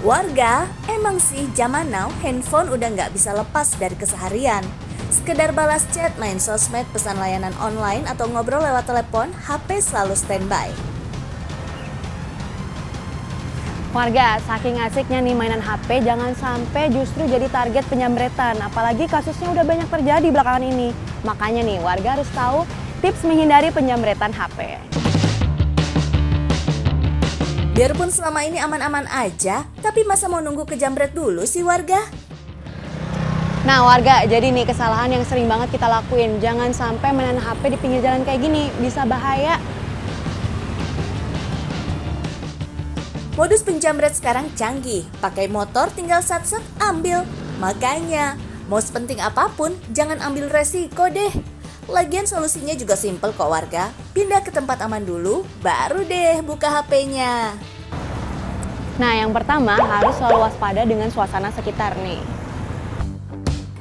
Warga, emang sih zaman now handphone udah nggak bisa lepas dari keseharian. Sekedar balas chat, main sosmed, pesan layanan online, atau ngobrol lewat telepon, HP selalu standby. Warga, saking asiknya nih mainan HP, jangan sampai justru jadi target penyamretan. Apalagi kasusnya udah banyak terjadi belakangan ini. Makanya nih, warga harus tahu tips menghindari penyamretan HP. Biarpun selama ini aman-aman aja, tapi masa mau nunggu kejamret dulu sih warga? Nah warga, jadi nih kesalahan yang sering banget kita lakuin. Jangan sampai mainan HP di pinggir jalan kayak gini, bisa bahaya. Modus penjamret sekarang canggih, pakai motor tinggal sat-sat ambil. Makanya, mau sepenting apapun, jangan ambil resiko deh. Lagian solusinya juga simpel kok warga, pindah ke tempat aman dulu, baru deh buka HP-nya. Nah yang pertama, harus selalu waspada dengan suasana sekitar nih.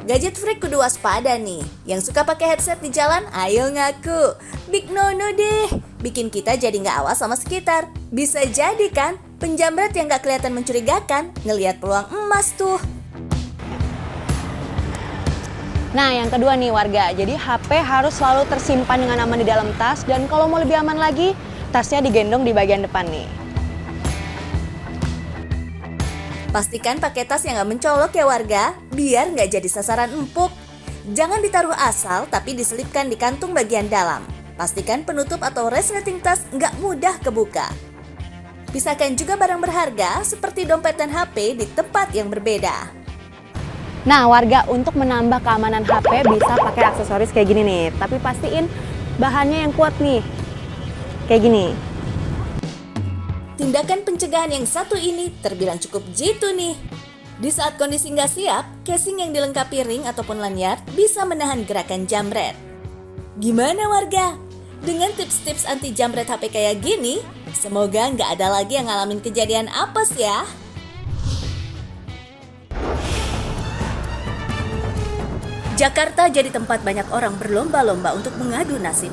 Gadget freak kudu waspada nih. Yang suka pakai headset di jalan, ayo ngaku. Big no-no deh. Bikin kita jadi nggak awas sama sekitar. Bisa jadi kan, penjamret yang nggak kelihatan mencurigakan, ngelihat peluang emas tuh. Nah yang kedua nih warga, jadi HP harus selalu tersimpan dengan aman di dalam tas. Dan kalau mau lebih aman lagi, tasnya digendong di bagian depan nih. Pastikan pakai tas yang nggak mencolok ya warga, biar nggak jadi sasaran empuk. Jangan ditaruh asal, tapi diselipkan di kantung bagian dalam. Pastikan penutup atau resleting tas nggak mudah kebuka. Pisahkan juga barang berharga seperti dompet dan HP di tempat yang berbeda. Nah warga, untuk menambah keamanan HP bisa pakai aksesoris kayak gini nih. Tapi pastiin bahannya yang kuat nih, kayak gini. Tindakan pencegahan yang satu ini terbilang cukup jitu nih. Di saat kondisi nggak siap, casing yang dilengkapi ring ataupun lanyard bisa menahan gerakan jamret. Gimana warga? Dengan tips-tips anti jamret HP kayak gini, semoga nggak ada lagi yang ngalamin kejadian apes ya. Jakarta jadi tempat banyak orang berlomba-lomba untuk mengadu nasib.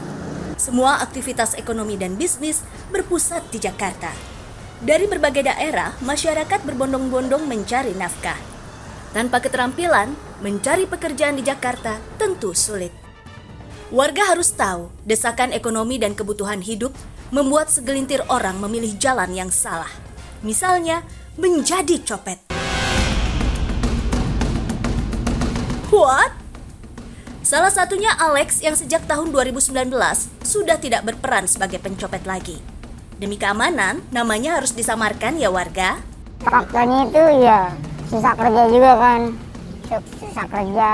Semua aktivitas ekonomi dan bisnis berpusat di Jakarta. Dari berbagai daerah, masyarakat berbondong-bondong mencari nafkah. Tanpa keterampilan, mencari pekerjaan di Jakarta tentu sulit. Warga harus tahu, desakan ekonomi dan kebutuhan hidup membuat segelintir orang memilih jalan yang salah. Misalnya, menjadi copet. What? Salah satunya Alex yang sejak tahun 2019 sudah tidak berperan sebagai pencopet lagi. Demi keamanan, namanya harus disamarkan ya warga. Faktornya itu ya susah kerja juga kan, susah kerja,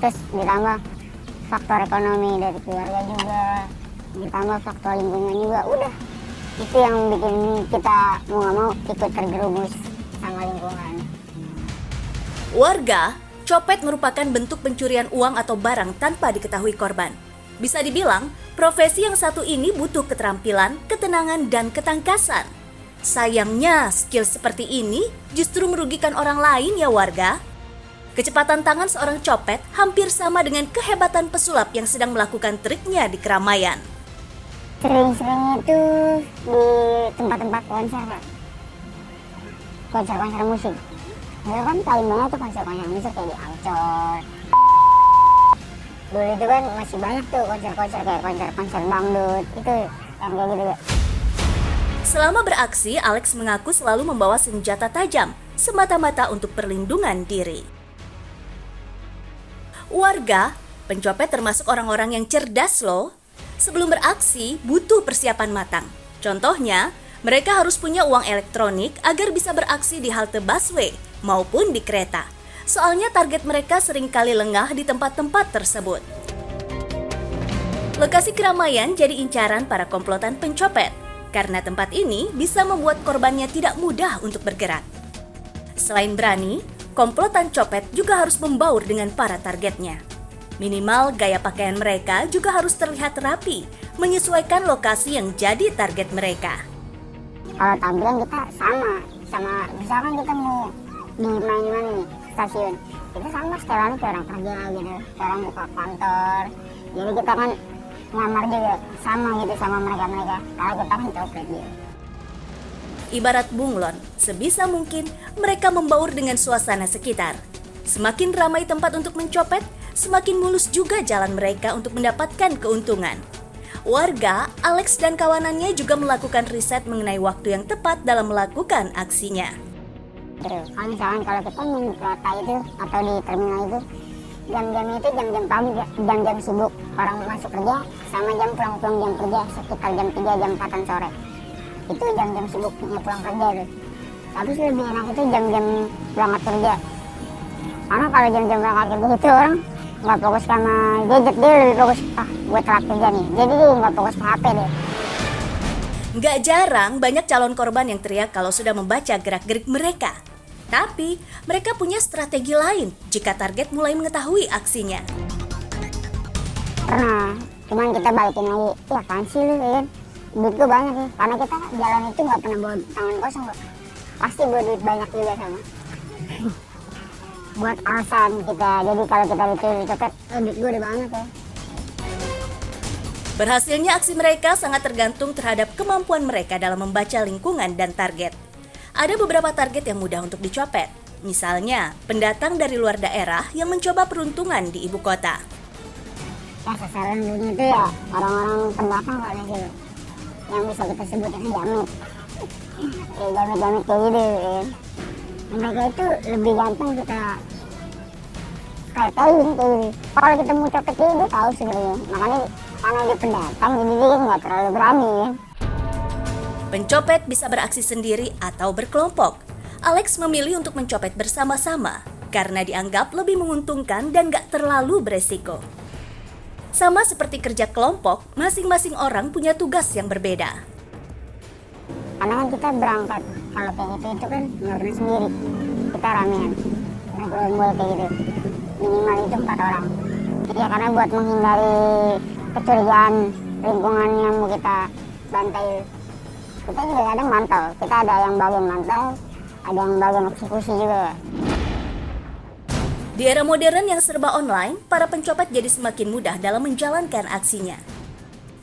terus ditambah faktor ekonomi dari keluarga juga, ditambah faktor lingkungan juga, udah itu yang bikin kita mau nggak mau ikut terjerumus sama lingkungan. Warga, copet merupakan bentuk pencurian uang atau barang tanpa diketahui korban. Bisa dibilang, profesi yang satu ini butuh keterampilan, ketenangan, dan ketangkasan. Sayangnya, skill seperti ini justru merugikan orang lain ya warga. Kecepatan tangan seorang copet hampir sama dengan kehebatan pesulap yang sedang melakukan triknya di keramaian. Sering-seringnya itu di tempat-tempat konser musik. Itu kan paling banyak tuh konser-konser musik kayak di Ancol. Dulu itu kan masih banyak tuh konser-konser kayak konser dangdut, itu yang kayak gitu. Selama beraksi, Alex mengaku selalu membawa senjata tajam, semata-mata untuk perlindungan diri. Warga, pencopet termasuk orang-orang yang cerdas loh. Sebelum beraksi, butuh persiapan matang. Contohnya, mereka harus punya uang elektronik agar bisa beraksi di halte busway maupun di kereta. Soalnya target mereka seringkali lengah di tempat-tempat tersebut. Lokasi keramaian jadi incaran para komplotan pencopet, karena tempat ini bisa membuat korbannya tidak mudah untuk bergerak. Selain berani, komplotan copet juga harus membaur dengan para targetnya. Minimal gaya pakaian mereka juga harus terlihat rapi, menyesuaikan lokasi yang jadi target mereka. Kalau tampilan kita sama misalkan kita mau di mana nih, stasiun, kita sama setelan ke orang kerja gitu, ke orang buka kantor. Jadi kita kan ngamar juga sama gitu sama mereka, kalau kita kan copet gitu. Ibarat bunglon, sebisa mungkin mereka membaur dengan suasana sekitar. Semakin ramai tempat untuk mencopet, semakin mulus juga jalan mereka untuk mendapatkan keuntungan. Warga, Alex dan kawanannya juga melakukan riset mengenai waktu yang tepat dalam melakukan aksinya. Kalau misalkan kalau kita main di kereta itu atau di terminal itu, jam-jamnya itu jam-jam pagi, jam-jam sibuk orang masuk kerja, sama jam pulang jam kerja sekitar jam 3, jam 4 sore. Itu jam-jam sibuknya pulang kerja itu. Tapi lebih enak itu jam-jam berangkat kerja. Karena kalau jam-jam berangkat kerja itu orang nggak fokus sama gadget, dia lebih fokus, gue telat kerja nih. Jadi dia nggak fokus ke HP deh. Nggak jarang banyak calon korban yang teriak kalau sudah membaca gerak-gerik mereka. Tapi mereka punya strategi lain jika target mulai mengetahui aksinya. Pernah, cuman kita balikin lagi, ya apaan sih lu ya kan? Duit gue banyak ya, karena kita jalan itu nggak pernah bawa tangan kosong kok. Pasti bawa duit banyak juga sama. Buat alasan kita, jadi kalau kita dicopet, duit gue udah banyak ya. Berhasilnya aksi mereka sangat tergantung terhadap kemampuan mereka dalam membaca lingkungan dan target. Ada beberapa target yang mudah untuk dicopet. Misalnya, pendatang dari luar daerah yang mencoba peruntungan di ibu kota. Ya sasaran dulunya itu ya orang-orang pendatang kayaknya gitu. Yang bisa kita sebutnya jamit. Ya jamit-jamit kayak gitu ya. Mereka itu lebih gampang kita katain kayak gitu. Kalau kita mau copet dia tahu sebenarnya. Makanya karena dia pendatang jadi dia nggak terlalu berani ya. Pencopet bisa beraksi sendiri atau berkelompok. Alex memilih untuk mencopet bersama-sama karena dianggap lebih menguntungkan dan gak terlalu beresiko. Sama seperti kerja kelompok, masing-masing orang punya tugas yang berbeda. Karena kan kita berangkat, kalau kayak gitu itu kan nggak pernah sendiri. Kita ramean, ngumpul kayak gitu. Minimal itu 4 orang. Ya karena buat menghindari kecurigaan lingkungan yang mau kita bantai. Kita juga kadang mantau, kita ada yang bagian mantau, ada yang bagian eksekusi juga. Di era modern yang serba online, para pencopet jadi semakin mudah dalam menjalankan aksinya.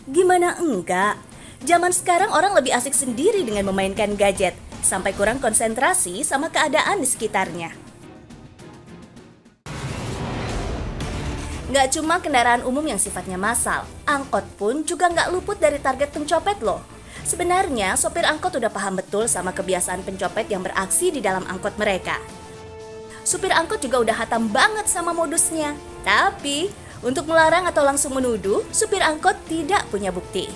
Gimana enggak? Zaman sekarang orang lebih asik sendiri dengan memainkan gadget, sampai kurang konsentrasi sama keadaan di sekitarnya. Nggak cuma kendaraan umum yang sifatnya massal, angkot pun juga nggak luput dari target pencopet loh. Sebenarnya, sopir angkot udah paham betul sama kebiasaan pencopet yang beraksi di dalam angkot mereka. Supir angkot juga udah hatam banget sama modusnya. Tapi, untuk melarang atau langsung menuduh, supir angkot tidak punya bukti.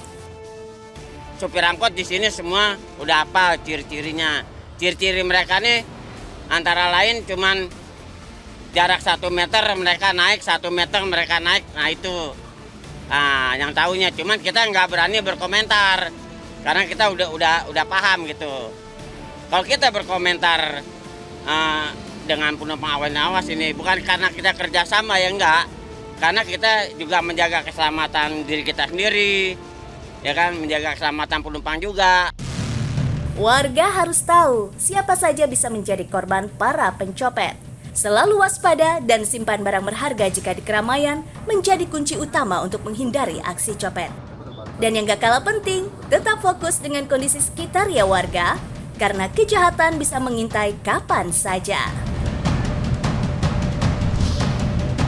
Supir angkot di sini semua udah apa ciri-cirinya. Ciri-ciri mereka nih antara lain cuman jarak 1 meter mereka naik, 1 meter mereka naik. Nah itu, yang tahunya. Cuman kita nggak berani berkomentar. Karena kita udah paham gitu. Kalau kita berkomentar dengan penumpang awas ini bukan karena kita kerjasama ya enggak, karena kita juga menjaga keselamatan diri kita sendiri, ya kan, menjaga keselamatan penumpang juga. Warga harus tahu siapa saja bisa menjadi korban para pencopet. Selalu waspada dan simpan barang berharga jika di keramaian menjadi kunci utama untuk menghindari aksi copet. Dan yang gak kalah penting, tetap fokus dengan kondisi sekitar ya warga, karena kejahatan bisa mengintai kapan saja.